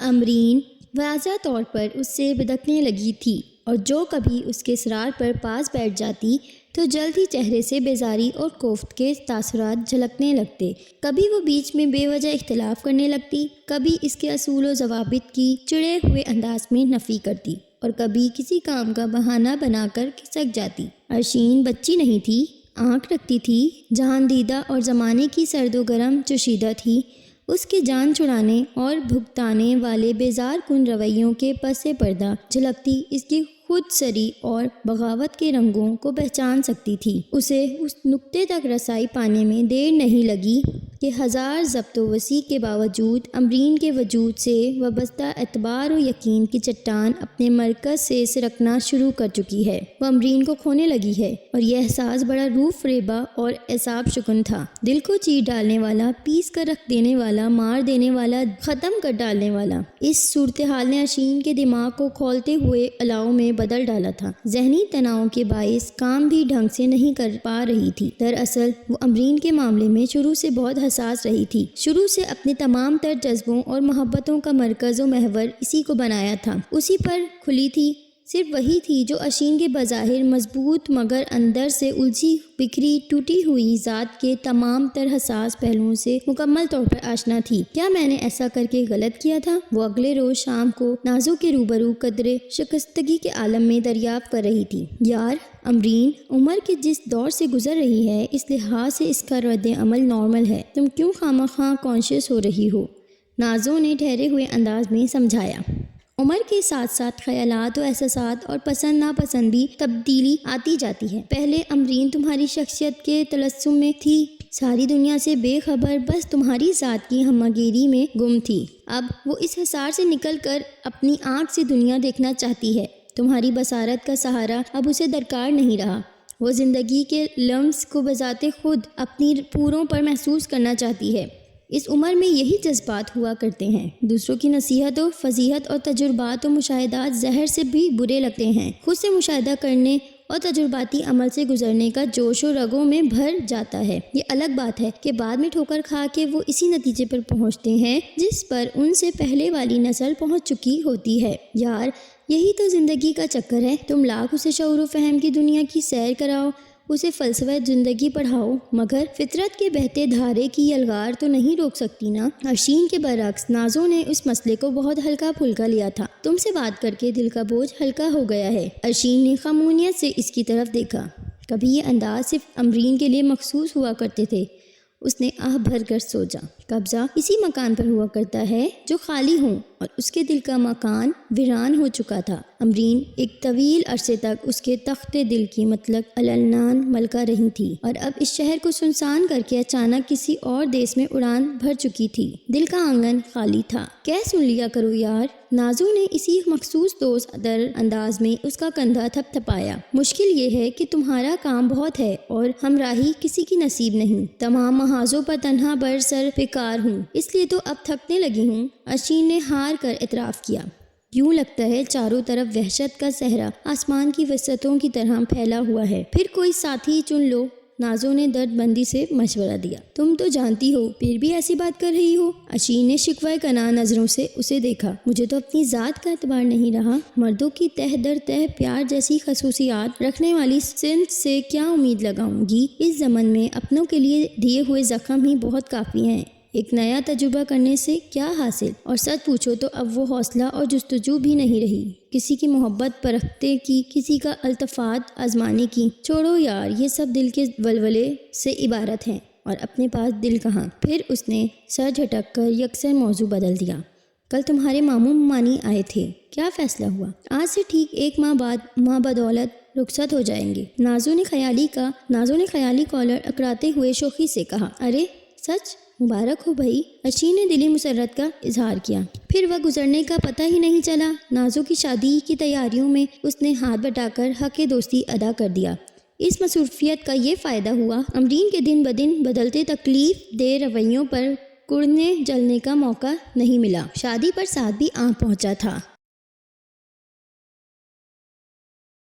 امرین واضح طور پر اس سے بدکنے لگی تھی اور جو کبھی اس کے اسرار پر پاس بیٹھ جاتی تو جلد ہی چہرے سے بیزاری اور کوفت کے تاثرات جھلکنے لگتے۔ کبھی وہ بیچ میں بے وجہ اختلاف کرنے لگتی، کبھی اس کے اصول و ضوابط کی چڑے ہوئے انداز میں نفی کرتی اور کبھی کسی کام کا بہانہ بنا کر کھسک جاتی۔ عرشین بچی نہیں تھی، آنکھ رکھتی تھی، جہان دیدہ اور زمانے کی سرد و گرم چشیدہ تھی۔ اس کے جان چھڑانے اور بھگتانے والے بیزار کن رویوں کے پس پردہ جھلکتی اس کی خود سری اور بغاوت کے رنگوں کو پہچان سکتی تھی۔ اسے اس نقطے تک رسائی پانے میں دیر نہیں لگی کہ ہزار ضبط و وسیع کے باوجود امرین کے وجود سے وابستہ اعتبار و یقین کی چٹان اپنے مرکز سے سرکنا شروع کر چکی ہے۔ وہ امرین کو کھونے لگی ہے اور یہ احساس بڑا روح فریبا اور اعصاب شکن تھا، دل کو چیر ڈالنے والا، پیس کر رکھ دینے والا، مار دینے والا، ختم کر ڈالنے والا۔ اس صورتحال نے عرشین کے دماغ کو کھولتے ہوئے الاؤ میں بدل ڈالا تھا۔ ذہنی تناؤ کے باعث کام بھی ڈھنگ سے نہیں کر پا رہی تھی۔ دراصل وہ امرین کے معاملے میں شروع سے بہت حساس رہی تھی، شروع سے اپنے تمام تر جذبوں اور محبتوں کا مرکز و محور اسی کو بنایا تھا، اسی پر کھلی تھی۔ صرف وہی تھی جو عرشین کے بظاہر مضبوط مگر اندر سے الجھی بکھری ٹوٹی ہوئی ذات کے تمام تر حساس پہلوؤں سے مکمل طور پر آشنا تھی۔ کیا میں نے ایسا کر کے غلط کیا تھا؟ وہ اگلے روز شام کو نازو کے روبرو قدرے شکستگی کے عالم میں دریافت کر رہی تھی۔ یار، امرین عمر کے جس دور سے گزر رہی ہے اس لحاظ سے اس کا رد عمل نارمل ہے، تم کیوں خواہ کانشیس ہو رہی ہو؟ نازو نے ٹھہرے ہوئے انداز میں سمجھایا۔ عمر کے ساتھ ساتھ خیالات و احساسات اور پسند ناپسند بھی تبدیلی آتی جاتی ہے۔ پہلے امرین تمہاری شخصیت کے تلسم میں تھی، ساری دنیا سے بے خبر، بس تمہاری ذات کی ہمگیری میں گم تھی۔ اب وہ اس حصار سے نکل کر اپنی آنکھ سے دنیا دیکھنا چاہتی ہے۔ تمہاری بصارت کا سہارا اب اسے درکار نہیں رہا۔ وہ زندگی کے لمس کو بذات خود اپنی پوروں پر محسوس کرنا چاہتی ہے۔ اس عمر میں یہی جذبات ہوا کرتے ہیں۔ دوسروں کی نصیحت و فضیحت اور تجربات و مشاہدات زہر سے بھی برے لگتے ہیں۔ خود سے مشاہدہ کرنے اور تجرباتی عمل سے گزرنے کا جوش و رگوں میں بھر جاتا ہے۔ یہ الگ بات ہے کہ بعد میں ٹھوکر کھا کے وہ اسی نتیجے پر پہنچتے ہیں جس پر ان سے پہلے والی نسل پہنچ چکی ہوتی ہے۔ یار، یہی تو زندگی کا چکر ہے۔ تم لاکھ اسے شعور و فہم کی دنیا کی سیر کراؤ، اسے فلسفہ زندگی پڑھاؤ، مگر فطرت کے بہتے دھارے کی یلغار تو نہیں روک سکتی نا۔ عرشین کے برعکس نازو نے اس مسئلے کو بہت ہلکا پھلکا لیا تھا۔ تم سے بات کر کے دل کا بوجھ ہلکا ہو گیا ہے۔ عرشین نے خاموشیت سے اس کی طرف دیکھا۔ کبھی یہ انداز صرف امرین کے لیے مخصوص ہوا کرتے تھے۔ اس نے آہ بھر کر سوچا، قبضہ اسی مکان پر ہوا کرتا ہے جو خالی ہوں، اور اس کے دل کا مکان ویران ہو چکا تھا۔ امرین ایک طویل عرصے تک اس کے تخت دل کی مطلق العنان ملکہ رہی تھی، اور اب اس شہر کو سنسان کر کے اچانک کسی اور دیس میں اڑان بھر چکی تھی۔ دل کا آنگن خالی تھا۔ کہہ سن لیا کرو یار۔ نازو نے اسی مخصوص دوست در انداز میں اس کا کندھا تھپ تھپایا۔ مشکل یہ ہے کہ تمہارا کام بہت ہے اور ہمراہی کسی کی نصیب نہیں۔ تمام محاذوں پر تنہا بر سر بیکار ہوں، اس لیے تو اب تھکنے لگی ہوں۔ عرشین نے ہار کر اعتراف کیا۔ یوں لگتا ہے چاروں طرف وحشت کا صحرا آسمان کی وسعتوں کی طرح پھیلا ہوا ہے۔ پھر کوئی ساتھی چن لو۔ نازو نے درد بندی سے مشورہ دیا۔ تم تو جانتی ہو، پھر بھی ایسی بات کر رہی ہو۔ عرشین نے شکوہ کناں نظروں سے اسے دیکھا۔ مجھے تو اپنی ذات کا اعتبار نہیں رہا۔ مردوں کی تہ در تہ پیار جیسی خصوصیات رکھنے والی صنف سے کیا امید لگاؤں گی؟ اس زمن میں اپنوں کے لیے دیے ہوئے زخم ہی بہت کافی ہیں۔ ایک نیا تجربہ کرنے سے کیا حاصل؟ اور سچ پوچھو تو اب وہ حوصلہ اور جستجو بھی نہیں رہی، کسی کی محبت پرکھتے کی، کسی کا التفات آزمانے کی۔ چھوڑو یار، یہ سب دل کے ولولے سے عبارت ہیں، اور اپنے پاس دل کہاں۔ پھر اس نے سر جھٹک کر یکسر موضوع بدل دیا۔ کل تمہارے ماموں ممانی آئے تھے، کیا فیصلہ ہوا؟ آج سے ٹھیک 1 ماہ بعد ماں بدولت رخصت ہو جائیں گے۔ نازو نے خیالی کالر اکڑاتے ہوئے شوخی سے کہا۔ ارے سچ؟ مبارک ہو بھائی۔ عرشین نے دلی مسرت کا اظہار کیا۔ پھر وہ گزرنے کا پتہ ہی نہیں چلا۔ نازو کی شادی کی تیاریوں میں اس نے ہاتھ بٹا کر حق دوستی ادا کر دیا۔ اس مصروفیت کا یہ فائدہ ہوا، امرین کے دن بدن بدلتے تکلیف دہ رویوں پر کڑنے جلنے کا موقع نہیں ملا۔ شادی پر ساتھ بھی آ پہنچا تھا۔